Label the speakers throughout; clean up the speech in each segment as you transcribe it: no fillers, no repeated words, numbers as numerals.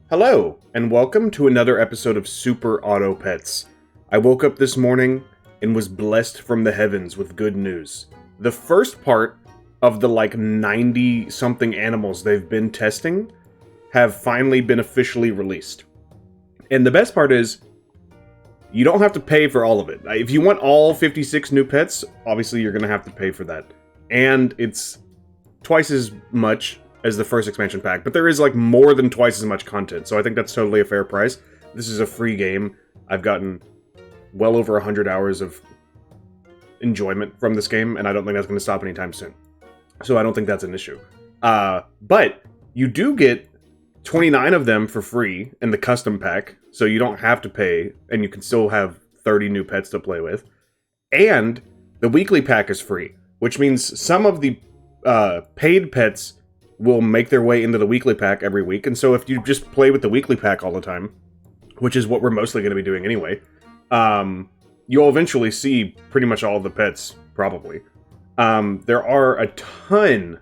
Speaker 1: Hello, and welcome to another episode of Super Auto Pets. I woke up this morning and was blessed from the heavens with good news. The first part of the 90-something animals they've been testing have finally been officially released. And the best part is, you don't have to pay for all of it. If you want all 56 new pets, obviously you're going to have to pay for that. And it's twice as much as the first expansion pack, but there is more than twice as much content, so I think that's totally a fair price. This is a free game. I've gotten well over 100 hours of enjoyment from this game, and I don't think that's going to stop anytime soon. So I don't think that's an issue. But you do get 29 of them for free in the custom pack, so you don't have to pay, and you can still have 30 new pets to play with. And the weekly pack is free, which means some of the paid pets will make their way into the weekly pack every week. And so if you just play with the weekly pack all the time, which is what we're mostly going to be doing anyway, you'll eventually see pretty much all of the pets, probably. There are a ton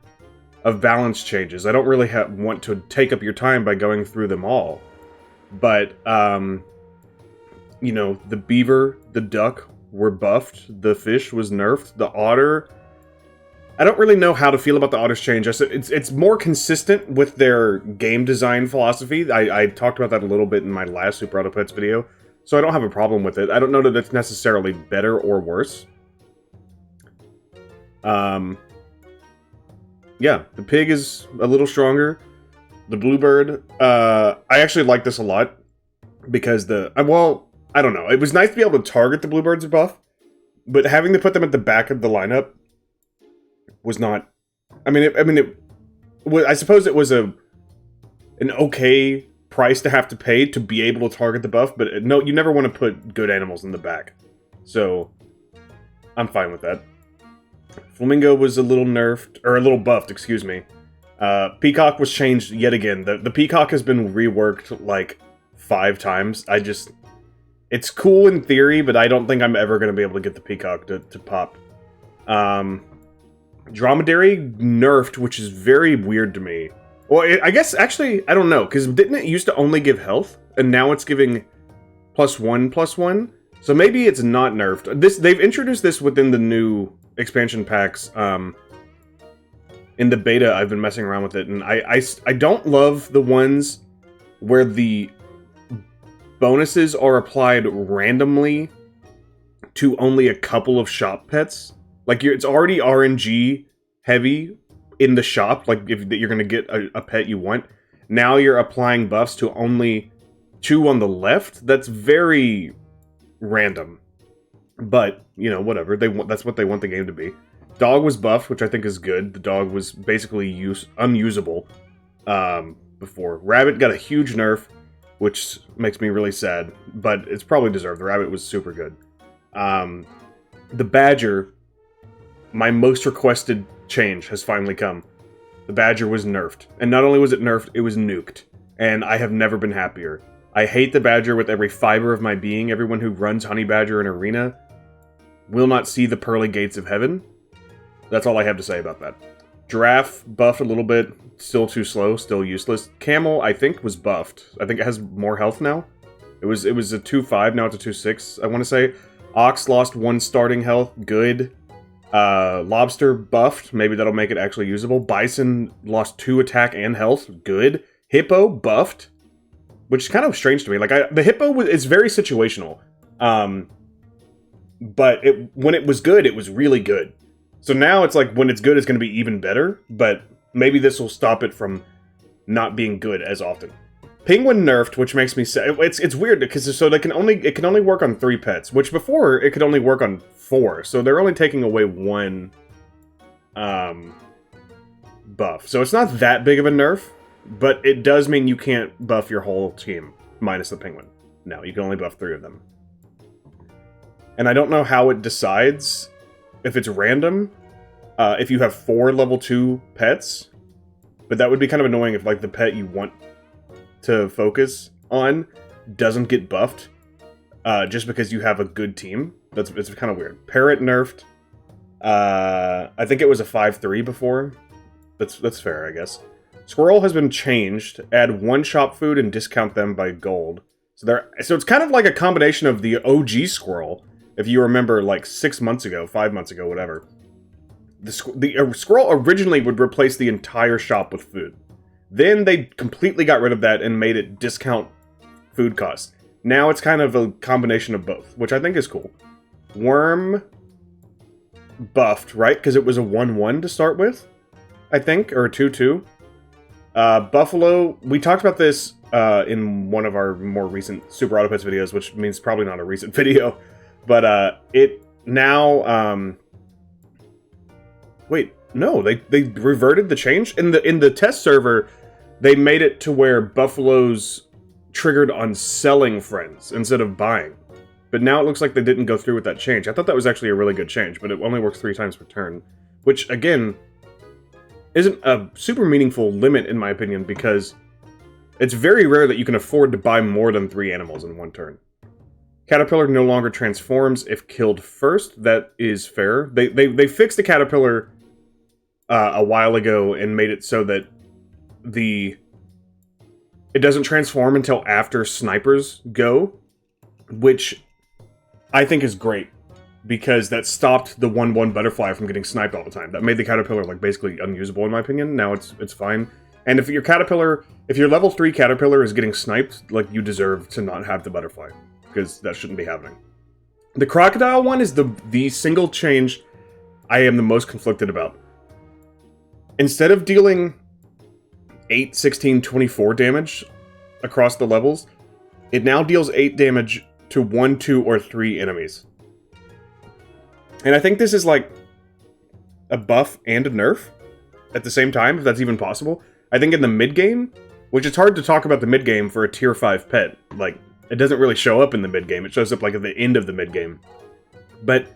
Speaker 1: of balance changes. I don't really want to take up your time by going through them all. But, the beaver, the duck were buffed. The fish was nerfed. The otter, I don't really know how to feel about the otter's change. It's more consistent with their game design philosophy. I talked about that a little bit in my last Super Auto Pets video, so I don't have a problem with it. I don't know that it's necessarily better or worse. Yeah, the pig is a little stronger. The bluebird, I actually like this a lot, because I don't know. It was nice to be able to target the bluebirds buff, but having to put them at the back of the lineup was not. I suppose it was an okay price to have to pay to be able to target the buff, but no, you never want to put good animals in the back. So I'm fine with that. Flamingo was a little nerfed, or a little buffed, excuse me. Peacock was changed yet again. The Peacock has been reworked 5 times. It's cool in theory, but I don't think I'm ever going to be able to get the Peacock to pop. Dromedary nerfed, which is very weird to me. Well, I guess, actually, I don't know, because didn't it used to only give health? And now it's giving +1/+1? So maybe it's not nerfed. They've introduced this within the new expansion packs. In the beta, I've been messing around with it, and I don't love the ones where the bonuses are applied randomly to only a couple of shop pets. It's already RNG heavy in the shop, if you're going to get a pet you want. Now you're applying buffs to only 2 on the left. That's very random. But, whatever. That's what they want the game to be. Dog was buffed, which I think is good. The dog was basically unusable before. Rabbit got a huge nerf, which makes me really sad. But it's probably deserved. The rabbit was super good. The badger, my most requested change, has finally come. The badger was nerfed. And not only was it nerfed, it was nuked. And I have never been happier. I hate the badger with every fiber of my being. Everyone who runs honey badger in arena will not see the pearly gates of heaven. That's all I have to say about that. Giraffe, buffed a little bit. Still too slow, still useless. Camel, I think, was buffed. I think it has more health now. It was a 2-5, now it's a 2-6, I want to say. Ox lost 1 starting health, good. Lobster buffed, maybe that'll make it actually usable. Bison lost 2 attack and health, good. Hippo buffed, which is kind of strange to me. The hippo is very situational. But when it was good, it was really good. So now it's when it's good, it's going to be even better. But maybe this will stop it from not being good as often. Penguin nerfed, which makes me sad. It's weird because it can only work on 3 pets, which before it could only work on 4. So they're only taking away 1 buff. So it's not that big of a nerf, but it does mean you can't buff your whole team minus the penguin. No, you can only buff 3 of them. And I don't know how it decides if it's random, if you have 4 level 2 pets, but that would be kind of annoying if the pet you want to focus on doesn't get buffed just because you have a good team. It's kind of weird. Parrot nerfed. I think it was a 5-3 before. That's fair, I guess. Squirrel has been changed. Add 1 shop food and discount them by gold. So it's kind of like a combination of the OG Squirrel, if you remember, like 6 months ago, 5 months ago, whatever. The Squirrel originally would replace the entire shop with food. Then they completely got rid of that and made it discount food costs. Now it's kind of a combination of both, which I think is cool. Worm buffed, right? Because it was a 1-1 to start with, I think, or a 2-2. Buffalo, we talked about this in one of our more recent Super Auto Pets videos, which means probably not a recent video. But it now... wait, no, they reverted the change? In the test server, they made it to where Buffalo's triggered on selling friends instead of buying. But now it looks like they didn't go through with that change. I thought that was actually a really good change, but it only works 3 times per turn. Which, again, isn't a super meaningful limit, in my opinion, because it's very rare that you can afford to buy more than 3 animals in 1 turn. Caterpillar no longer transforms if killed first. That is fair. They fixed the Caterpillar a while ago and made it so that it doesn't transform until after snipers go, which I think is great, because that stopped the 1-1 butterfly from getting sniped all the time. That made the Caterpillar, like, basically unusable, in my opinion. Now it's fine. And if your level 3 Caterpillar is getting sniped, like, you deserve to not have the butterfly, because that shouldn't be happening. The crocodile one is the single change I am the most conflicted about. Instead of dealing 8, 16, 24 damage across the levels, it now deals 8 damage to 1, 2, or 3 enemies. And I think this is like a buff and a nerf at the same time, if that's even possible. I think in the mid-game, which it's hard to talk about the mid-game for a tier 5 pet. Like, it doesn't really show up in the mid-game. It shows up like at the end of the mid-game. But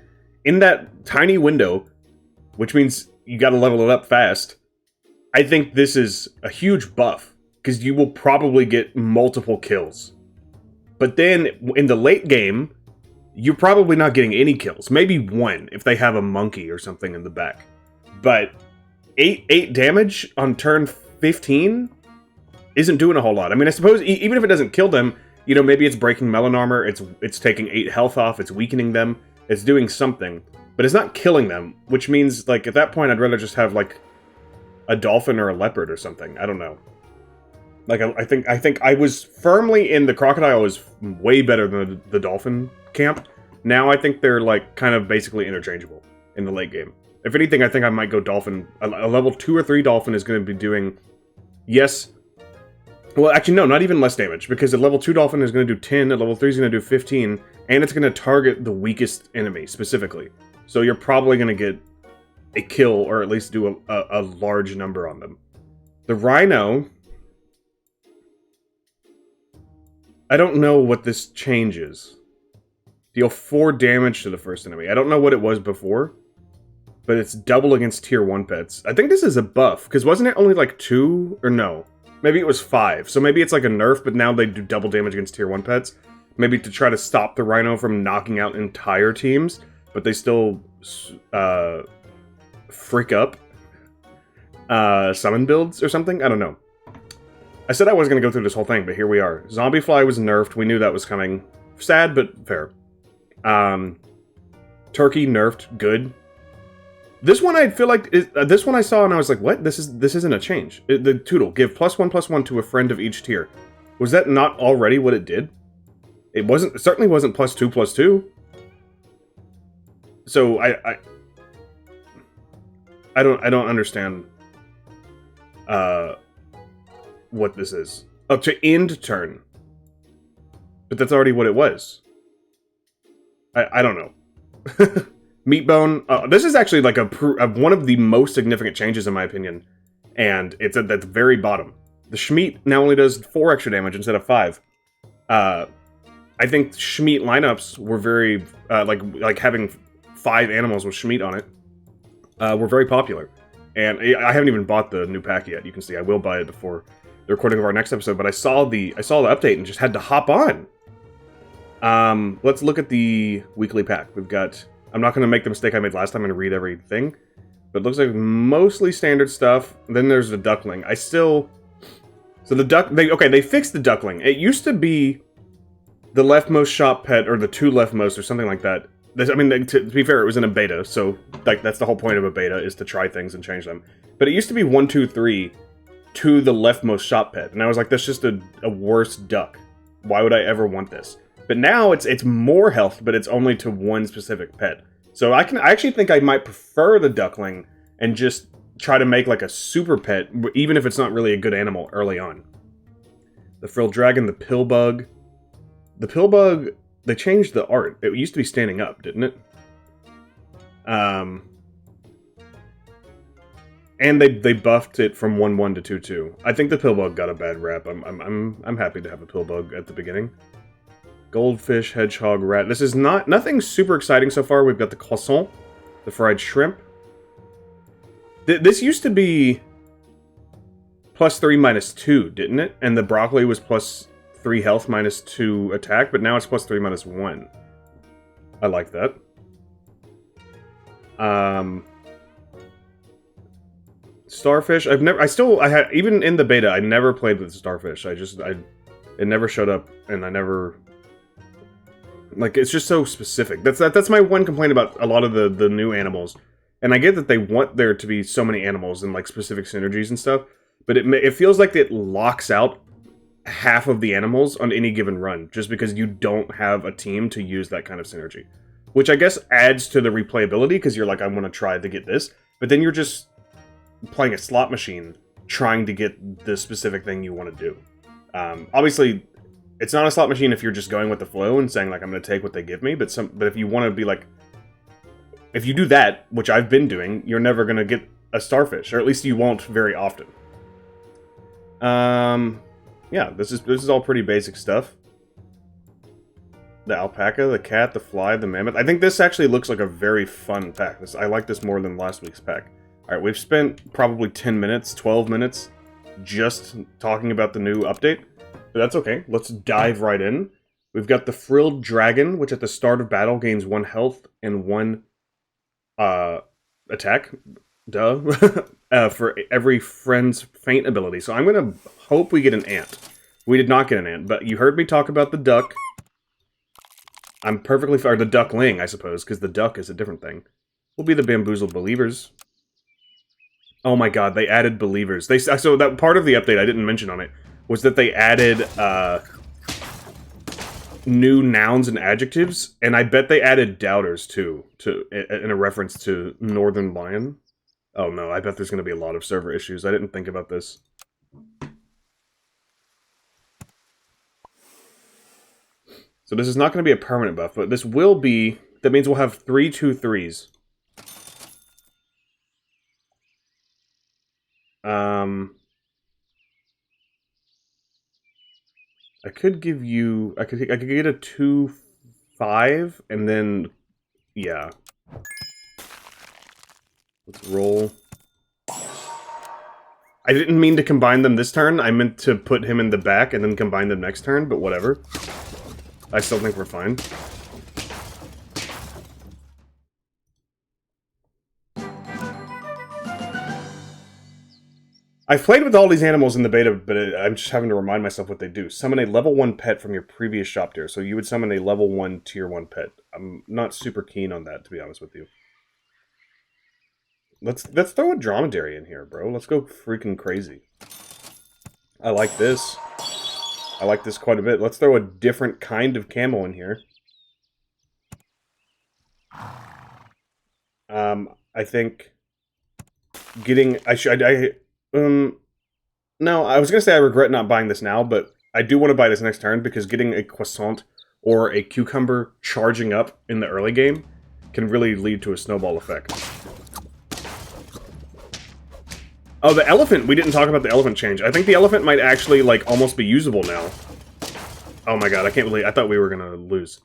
Speaker 1: in that tiny window, which means you gotta level it up fast, I think this is a huge buff, because you will probably get multiple kills. But then, in the late game, you're probably not getting any kills. Maybe 1, if they have a monkey or something in the back. But 8 damage on turn 15 isn't doing a whole lot. I mean, I suppose, even if it doesn't kill them, you know, maybe it's breaking melon armor, it's taking 8 health off, it's weakening them, it's doing something. But it's not killing them, which means, like, at that point, I'd rather just have, like, a dolphin or a leopard or something. I don't know. Like, I think I was firmly in the crocodile is way better than the dolphin camp. Now I think they're, like, kind of basically interchangeable in the late game. If anything, I think I might go dolphin. A level 2 or 3 dolphin is going to be doing, yes, well, actually, no, not even less damage, because a level 2 dolphin is going to do 10, a level 3 is going to do 15, and it's going to target the weakest enemy, specifically. So you're probably going to get a kill, or at least do a large number on them. The Rhino, I don't know what this changes. Deal 4 damage to the first enemy. I don't know what it was before, but it's double against tier 1 pets. I think this is a buff, because wasn't it only like 2, or no? Maybe it was 5, so maybe it's like a nerf, but now they do double damage against tier 1 pets. Maybe to try to stop the Rhino from knocking out entire teams, but they still freak up summon builds or something? I don't know. I said I wasn't going to go through this whole thing, but here we are. Zombie Fly was nerfed. We knew that was coming. Sad, but fair. Turkey nerfed. Good. This one I feel like this one I saw and I was like, what? This isn't a change. The Toodle, give +1/+1 to a friend of each tier. Was that not already what it did? It certainly wasn't +2/+2. So I don't understand what this is. Oh, to end turn. But that's already what it was. I don't know. Meatbone. This is actually like one of the most significant changes in my opinion. And it's at the very bottom. The Schmeat now only does 4 extra damage instead of 5. I think Schmeat lineups were very, like having 5 animals with Schmeat on it, were very popular. And I haven't even bought the new pack yet. You can see I will buy it before the recording of our next episode, but I saw the update and just had to hop on. Let's look at the weekly pack. We've got, I'm not going to make the mistake I made last time and read everything. But it looks like mostly standard stuff. Then there's the duckling. So the they fixed the duckling. It used to be the leftmost shop pet, or the two leftmost, or something like that. To be fair, it was in a beta, so like that's the whole point of a beta, is to try things and change them. But it used to be 1, 2, 3 to the leftmost shop pet, and I was like, that's just a worse duck. Why would I ever want this? But now it's more health, but it's only to one specific pet. So I actually think I might prefer the duckling and just try to make like a super pet, even if it's not really a good animal early on. The Frilled Dragon, the pill bug. The pill bug, they changed the art. It used to be standing up, didn't it? And they buffed it from 1-1 to 2-2. I think the pill bug got a bad rap. I'm happy to have a pill bug at the beginning. Goldfish, hedgehog, rat. This is nothing super exciting so far. We've got the croissant, the fried shrimp. This used to be +3 -2, didn't it? And the broccoli was +3 health -2 attack, but now it's +3 -1. I like that. Starfish. Even in the beta, I never played with starfish. It never showed up, and I never. Like, it's just so specific. That's my one complaint about a lot of the new animals. And I get that they want there to be so many animals and like specific synergies and stuff, but it feels like it locks out half of the animals on any given run, just because you don't have a team to use that kind of synergy. Which I guess adds to the replayability, because you're like, I want to try to get this, but then you're just playing a slot machine trying to get the specific thing you want to do. Obviously, it's not a slot machine if you're just going with the flow and saying, like, I'm going to take what they give me, but if you want to be like, if you do that, which I've been doing, you're never going to get a starfish, or at least you won't very often. Yeah, this is all pretty basic stuff. The alpaca, the cat, the fly, the mammoth. I think this actually looks like a very fun pack. I like this more than last week's pack. Alright, we've spent probably 10 minutes, 12 minutes just talking about the new update. But that's okay. Let's dive right in. We've got the Frilled Dragon, which at the start of battle gains 1 health and 1 attack. Duh. For every friend's faint ability. So I'm going to hope we get an ant. We did not get an ant, but you heard me talk about the duck. I'm perfectly fine. Or the duckling, I suppose, because the duck is a different thing. We'll be the bamboozled believers. Oh my god, they added believers. So that part of the update I didn't mention on it was that they added new nouns and adjectives, and I bet they added doubters too, in a reference to Northern Lion. Oh no, I bet there's going to be a lot of server issues. I didn't think about this. So this is not going to be a permanent buff, but this will be... That means we'll have 3 2-3s. I could give you... I could get a 2-5, and then... Yeah. Let's roll. I didn't mean to combine them this turn. I meant to put him in the back and then combine them next turn, but whatever. I still think we're fine. I've played with all these animals in the beta, but I'm just having to remind myself what they do. Summon a level 1 pet from your previous shop tier. So you would summon a level 1 tier 1 pet. I'm not super keen on that, to be honest with you. Let's throw a dromedary in here, bro. Let's go freaking crazy. I like this. I like this quite a bit. Let's throw a different kind of camel in here. I think getting... No, I was going to say I regret not buying this now, but I do want to buy this next turn, because getting a croissant or a cucumber charging up in the early game can really lead to a snowball effect. Oh, the elephant! We didn't talk about the elephant change. I think the elephant might actually, like, almost be usable now. Oh my god, I can't believe... I thought we were gonna lose.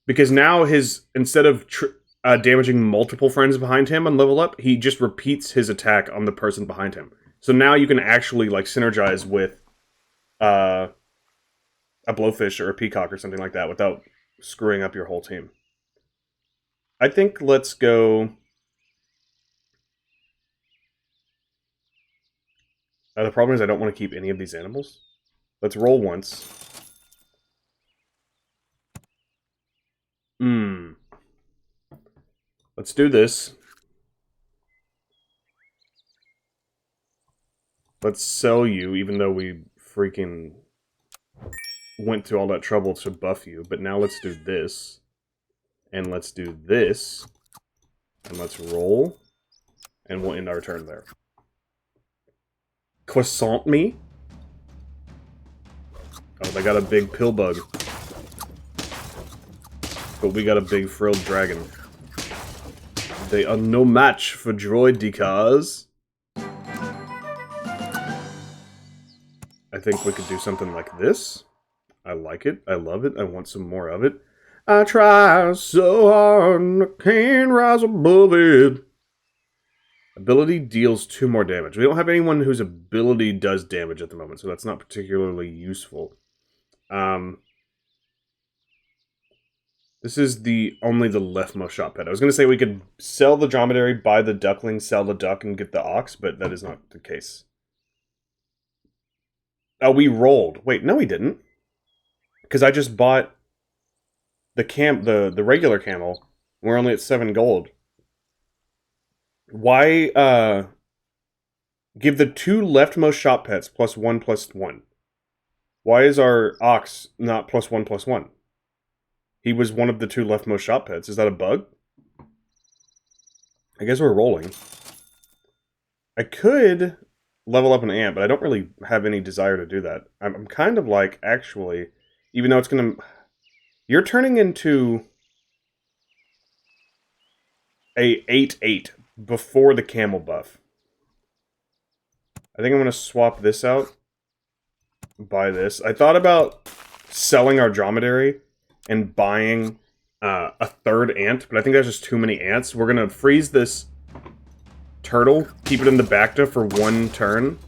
Speaker 1: Because now instead of damaging multiple friends behind him on level up, he just repeats his attack on the person behind him. So now you can actually, like, synergize with a blowfish or a peacock or something like that without screwing up your whole team. I think let's go... The problem is I don't want to keep any of these animals. Let's roll once. Let's do this. Let's sell you, even though we freaking went through all that trouble to buff you. But now let's do this. And let's do this. And let's roll. And we'll end our turn there. Croissant me? Oh, they got a big pill bug. But we got a big Frilled Dragon. They are no match for droid decars. I think we could do something like this. I like it. I love it. I want some more of it. I try so hard, I can't rise above it. Ability deals 2 more damage. We don't have anyone whose ability does damage at the moment, so that's not particularly useful. This is only the leftmost shot pet. I was going to say we could sell the dromedary, buy the duckling, sell the duck, and get the ox, but that is not the case. Oh, we rolled. Wait, no we didn't. Because I just bought the regular camel. We're only at 7 gold. Why, give the 2 leftmost shop pets +1/+1. Why is our ox not +1/+1? He was one of the 2 leftmost shop pets. Is that a bug? I guess we're rolling. I could level up an ant, but I don't really have any desire to do that. I'm kind of like, actually, even though it's gonna... You're turning into a 8/8 before the camel buff. I think I'm gonna swap this out. Buy this. I thought about selling our dromedary and buying a 3rd ant, but I think that's just too many ants. We're gonna freeze this turtle, keep it in the bacta for 1 turn,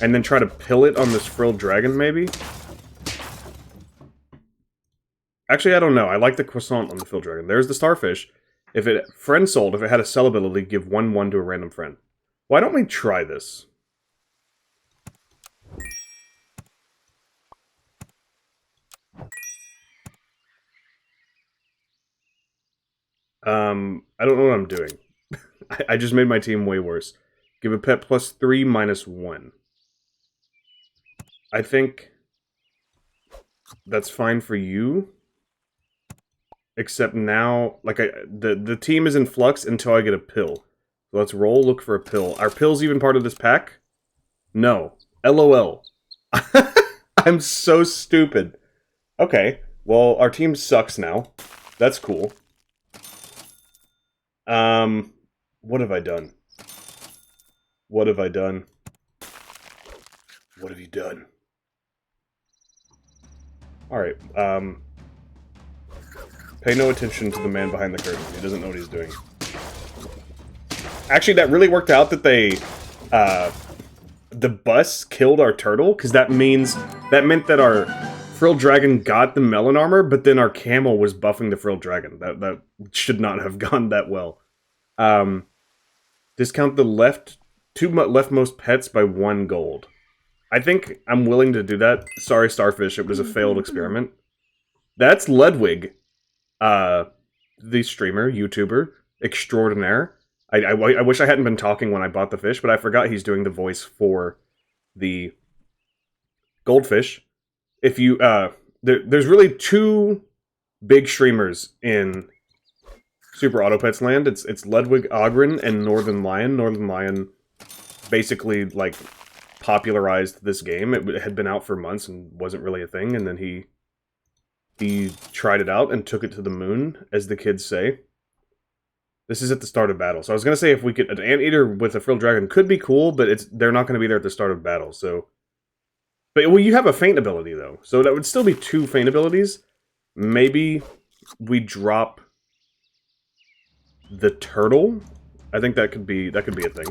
Speaker 1: and then try to pill it on this Frilled Dragon, maybe? Actually, I don't know. I like the croissant on the Frilled Dragon. There's the starfish. If it friend sold, if it had a sell ability, give 1/1 to a random friend. Why don't we try this? I don't know what I'm doing. I just made my team way worse. Give a pet +3 -1. I think that's fine for you. Except now, like, the team is in flux until I get a pill. So let's roll, look for a pill. Are pills even part of this pack? No. LOL. I'm so stupid. Okay, well, our team sucks now. That's cool. What have I done? What have I done? What have you done? Alright, pay no attention to the man behind the curtain. He doesn't know what he's doing. Actually, that really worked out that they, the bus killed our turtle, because that meant that our Frilled Dragon got the melon armor, but then our camel was buffing the Frilled Dragon. That should not have gone that well. Discount the 2 leftmost pets by 1 gold. I think I'm willing to do that. Sorry, Starfish, it was a failed experiment. That's Ludwig, the streamer, YouTuber, extraordinaire. I wish I hadn't been talking when I bought the fish, but I forgot he's doing the voice for the goldfish. If you, there's really 2 big streamers in Super Auto Pets land. It's Ludwig Ogren and Northern Lion. Northern Lion basically, like, popularized this game. It had been out for months and wasn't really a thing, and then he tried it out and took it to the moon, as the kids say. This is at the start of battle. So I was going to say if we could... An Anteater with a Frilled Dragon could be cool, but they're not going to be there at the start of battle, so... But, well, you have a feint ability, though. So that would still be 2 feint abilities. Maybe we drop the turtle? I think that could be a thing.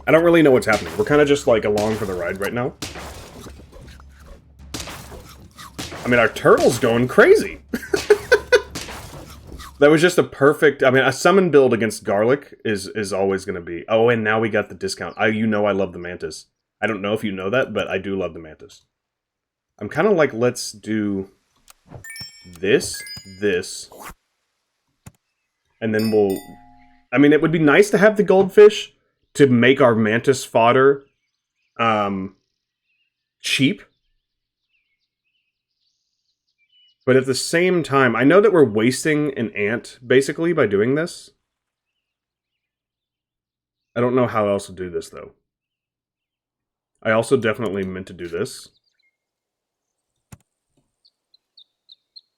Speaker 1: I don't really know what's happening. We're kind of just, like, along for the ride right now. I mean, our turtle's going crazy. That was just a perfect... I mean, a summon build against Garlic is always going to be... Oh, and now we got the discount. You know I love the Mantis. I don't know if you know that, but I do love the Mantis. I'm kind of like, let's do this, and then we'll... I mean, it would be nice to have the goldfish to make our Mantis fodder cheap. But at the same time, I know that we're wasting an ant, basically, by doing this. I don't know how else to do this, though. I also definitely meant to do this.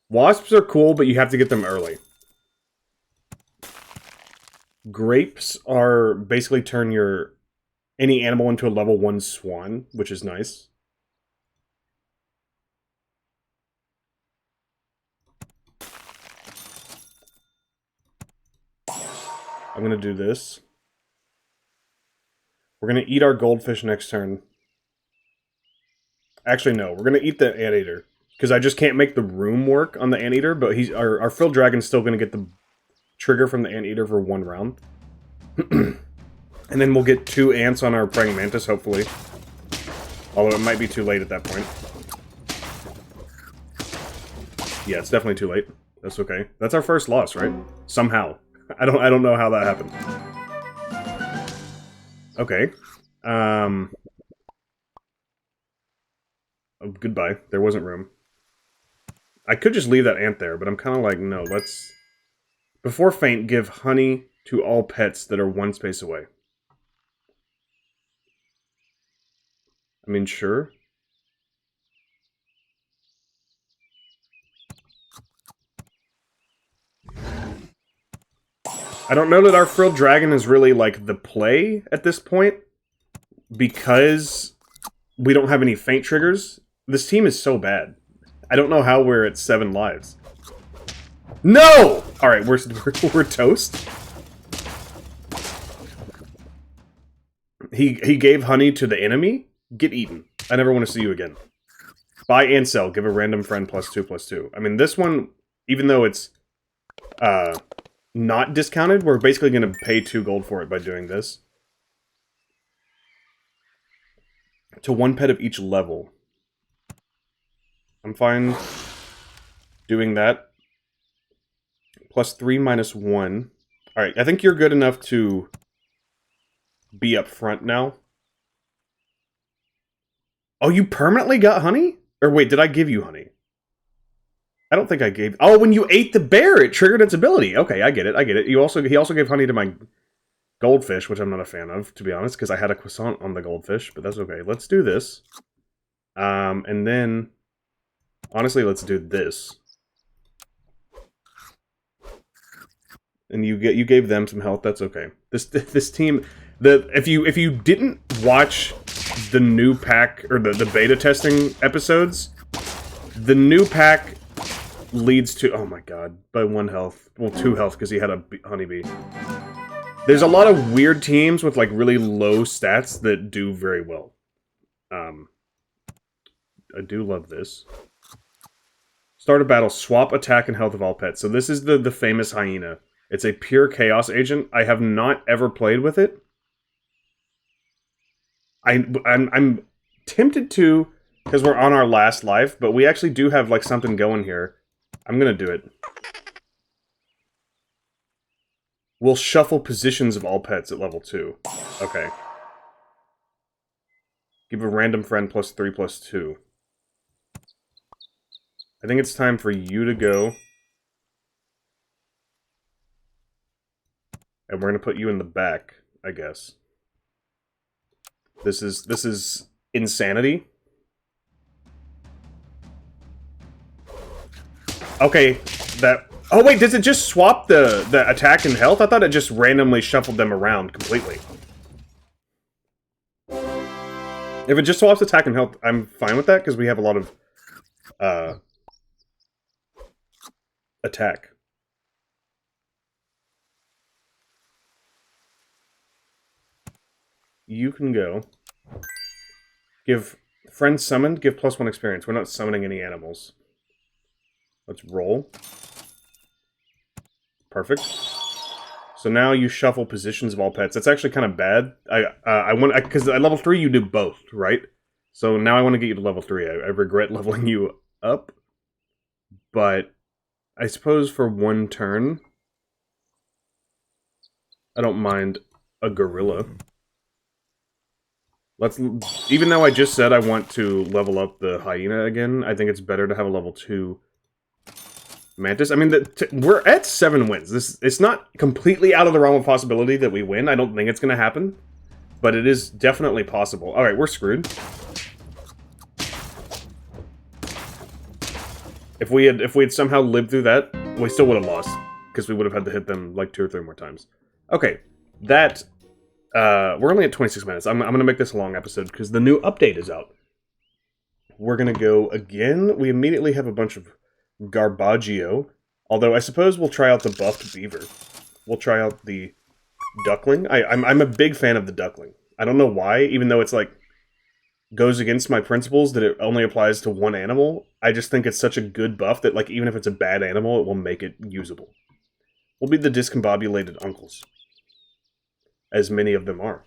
Speaker 1: Wasps are cool, but you have to get them early. Grapes are basically turn any animal into a level 1 swan, which is nice. I'm going to do this. We're going to eat our goldfish next turn. Actually, no. We're going to eat the anteater. Because I just can't make the room work on the anteater, but our Frilled Dragon's still going to get the trigger from the anteater for 1 round. And then we'll get 2 ants on our praying mantis, hopefully. Although it might be too late at that point. Yeah, it's definitely too late. That's okay. That's our first loss, right? Somehow. I don't know how that happened. Okay. Oh, goodbye. There wasn't room. I could just leave that ant there, but I'm kind of like, no, let's... Before faint, give honey to all pets that are 1 space away. I mean, sure. I don't know that our Frilled Dragon is really, like, the play at this point, because we don't have any faint triggers. This team is so bad. I don't know how we're at 7 lives. No! Alright, we're toast. He gave honey to the enemy? Get eaten. I never want to see you again. Buy and sell. Give a random friend +2/+2. I mean, this one, even though it's not discounted, we're basically going to pay 2 gold for it by doing this. To 1 pet of each level. I'm fine doing that. +3 -1. Alright, I think you're good enough to be up front now. Oh, you permanently got honey? Or wait, did I give you honey? I don't think I gave... Oh, when you ate the bear, it triggered its ability. Okay, I get it, I get it. He also gave honey to my goldfish, which I'm not a fan of, to be honest, because I had a croissant on the goldfish, but that's okay. Let's do this. And then... Honestly, let's do this. And you gave them some health, that's okay. This team... If you didn't watch the new pack, or the beta testing episodes, the new pack leads to... Oh my god, by 1 health. Well, 2 health, because he had a honeybee. There's a lot of weird teams with, like, really low stats that do very well. I do love this. Start a battle, swap attack and health of all pets. So this is the famous hyena. It's a pure chaos agent. I have not ever played with it. I'm tempted to, because we're on our last life, but we actually do have, like, something going here. I'm gonna do it. We'll shuffle positions of all pets at level 2. Okay. Give a random friend +3/+2. I think it's time for you to go. And we're gonna put you in the back, I guess. This is insanity. Okay, that... Oh wait, does it just swap the attack and health? I thought it just randomly shuffled them around completely. If it just swaps attack and health, I'm fine with that, because we have a lot of attack. You can go. Give friend summoned, give +1 experience. We're not summoning any animals. Let's roll. Perfect. So now you shuffle positions of all pets. That's actually kind of bad. I want because at level 3 you do both, right? So now I want to get you to level 3. I regret leveling you up, but I suppose for one turn, I don't mind a gorilla. Even though I just said I want to level up the hyena again, I think it's better to have a level 2 mantis. I mean, we're at 7 wins. It's not completely out of the realm of possibility that we win. I don't think it's going to happen, but it is definitely possible. All right, we're screwed. If we had somehow lived through that, we still would have lost because we would have had to hit them like 2 or 3 more times. Okay, that we're only at 26 minutes. I'm going to make this a long episode because the new update is out. We're going to go again. We immediately have a bunch of Garbaggio. Although I suppose we'll try out the buffed beaver. We'll try out the duckling. I'm a big fan of the duckling. I don't know why, even though it's like goes against my principles that it only applies to one animal. I just think it's such a good buff that like even if it's a bad animal, it will make it usable. We'll be the discombobulated uncles. As many of them are.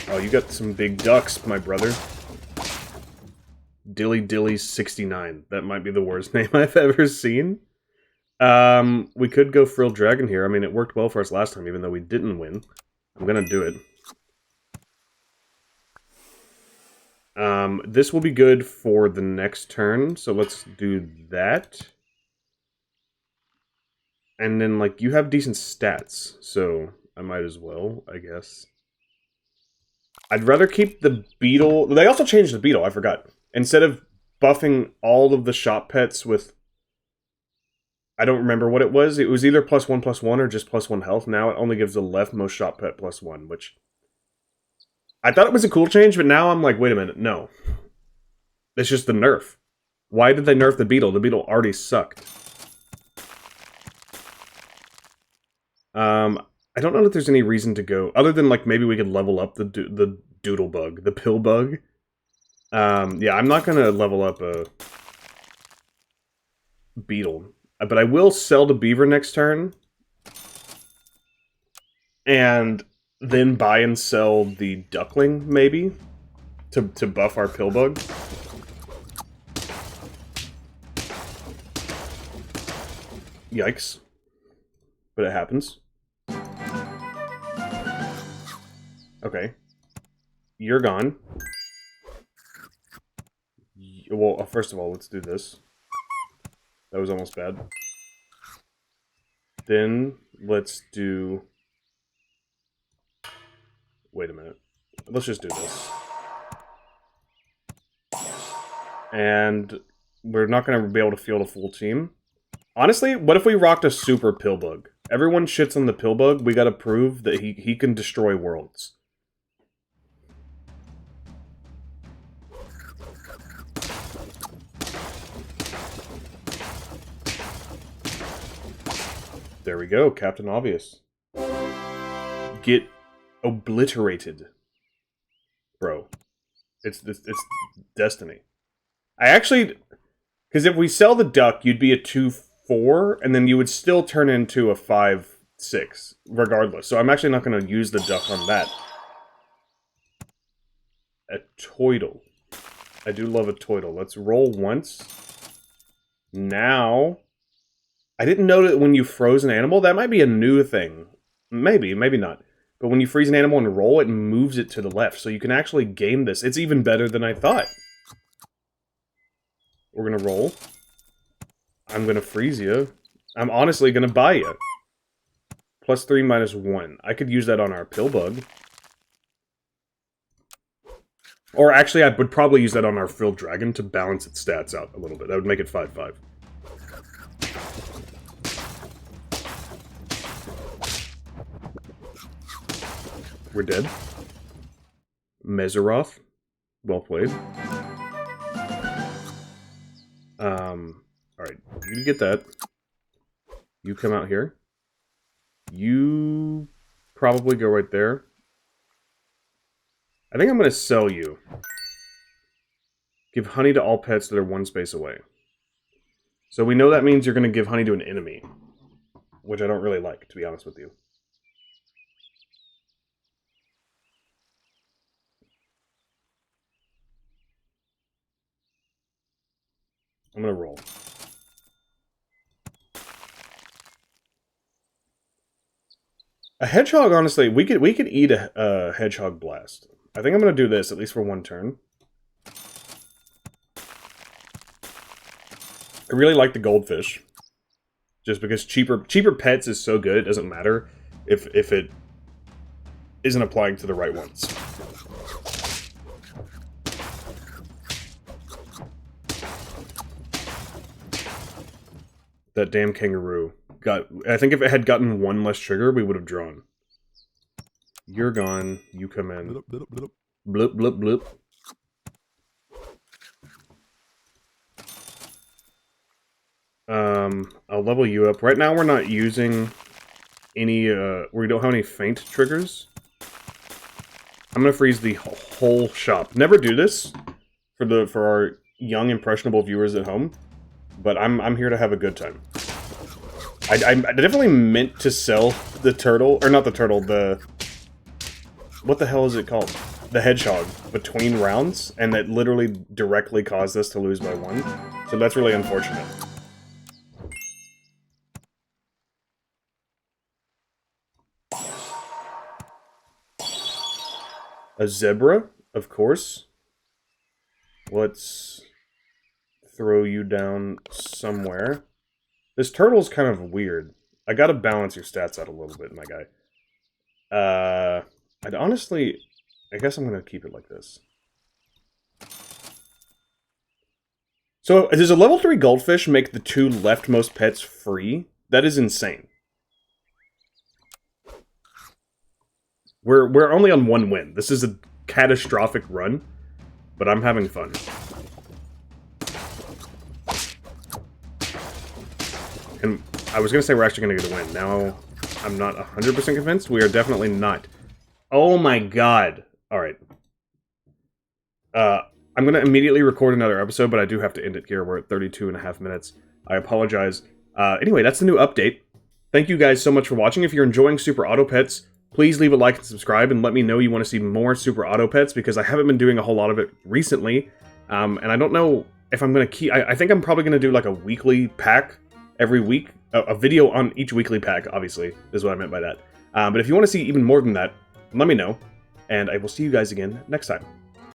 Speaker 1: Oh, you got some big ducks, my brother. Dilly Dilly 69. That might be the worst name I've ever seen. We could go Frilled Dragon here. I mean, it worked well for us last time, even though we didn't win. I'm gonna do it. This will be good for the next turn, so let's do that. And then, like, you have decent stats, so I might as well, I guess. I'd rather keep the beetle... They also changed the beetle, I forgot. Instead of buffing all of the shop pets with... I don't remember what it was. It was either +1/+1 or just +1 health. Now it only gives the leftmost shop pet +1, which... I thought it was a cool change, but now I'm like, wait a minute, no. It's just the nerf. Why did they nerf the beetle? The beetle already sucked. I don't know if there's any reason to go... Other than, like, maybe we could level up the doodle bug. The pill bug. Yeah, I'm not gonna level up a beetle. But I will sell the beaver next turn. And then buy and sell the duckling, maybe. To buff our pill bug. Yikes. But it happens. Okay. You're gone. Well, first of all, let's do this. That was almost bad. Then, let's do... Wait a minute. Let's just do this. And we're not going to be able to field a full team. Honestly, what if we rocked a super pill bug? Everyone shits on the pill bug. We gotta prove that he can destroy worlds. There we go, Captain Obvious. Get obliterated. Bro. It's destiny. I actually... Because if we sell the duck, you'd be a 2/4, and then you would still turn into a 5/6, regardless. So I'm actually not going to use the duck on that. A toidle. I do love a toidle. Let's roll once. Now... I didn't know that when you froze an animal, that might be a new thing. Maybe, maybe not. But when you freeze an animal and roll, it moves it to the left. So you can actually game this. It's even better than I thought. We're gonna roll. I'm gonna freeze you. I'm honestly gonna buy you. +3, -1. I could use that on our pill bug. Or actually, I would probably use that on our Frilled Dragon to balance its stats out a little bit. That would make it 5/5. We're dead. Meseroth. Well played. Alright. You get that. You come out here. You probably go right there. I think I'm going to sell you. Give honey to all pets that are 1 space away. So we know that means you're going to give honey to an enemy. Which I don't really like, to be honest with you. I'm going to roll. A hedgehog, honestly, we could eat a hedgehog blast. I think I'm going to do this, at least for one turn. I really like the goldfish. Just because cheaper pets is so good, it doesn't matter if it isn't applying to the right ones. That damn kangaroo. I think if it had gotten one less trigger, we would have drawn. You're gone. You come in. Bloop, bloop, bloop. Bloop, bloop, bloop. I'll level you up. Right now we're not using any, we don't have any feint triggers. I'm gonna freeze the whole shop. Never do this for our young, impressionable viewers at home, but I'm here to have a good time. I definitely meant to sell the turtle, or not the turtle, what the hell is it called? The hedgehog between rounds, and that literally directly caused us to lose by 1. So that's really unfortunate. A zebra, of course. Let's throw you down somewhere. This turtle's kind of weird. I gotta balance your stats out a little bit, my guy. I'd honestly... I guess I'm gonna keep it like this. So, does a level 3 goldfish make the 2 leftmost pets free? That is insane. We're only on 1 win. This is a catastrophic run, but I'm having fun. And I was going to say we're actually going to get a win. Now, I'm not 100% convinced. We are definitely not. Oh my god. Alright. I'm going to immediately record another episode, but I do have to end it here. We're at 32.5 minutes. I apologize. Anyway, that's the new update. Thank you guys so much for watching. If you're enjoying Super Auto Pets, please leave a like and subscribe, and let me know you want to see more Super Auto Pets, because I haven't been doing a whole lot of it recently. And I don't know if I'm going to keep... I think I'm probably going to do like a weekly pack every week. A video on each weekly pack, obviously, is what I meant by that. But if you want to see even more than that, let me know. And I will see you guys again next time.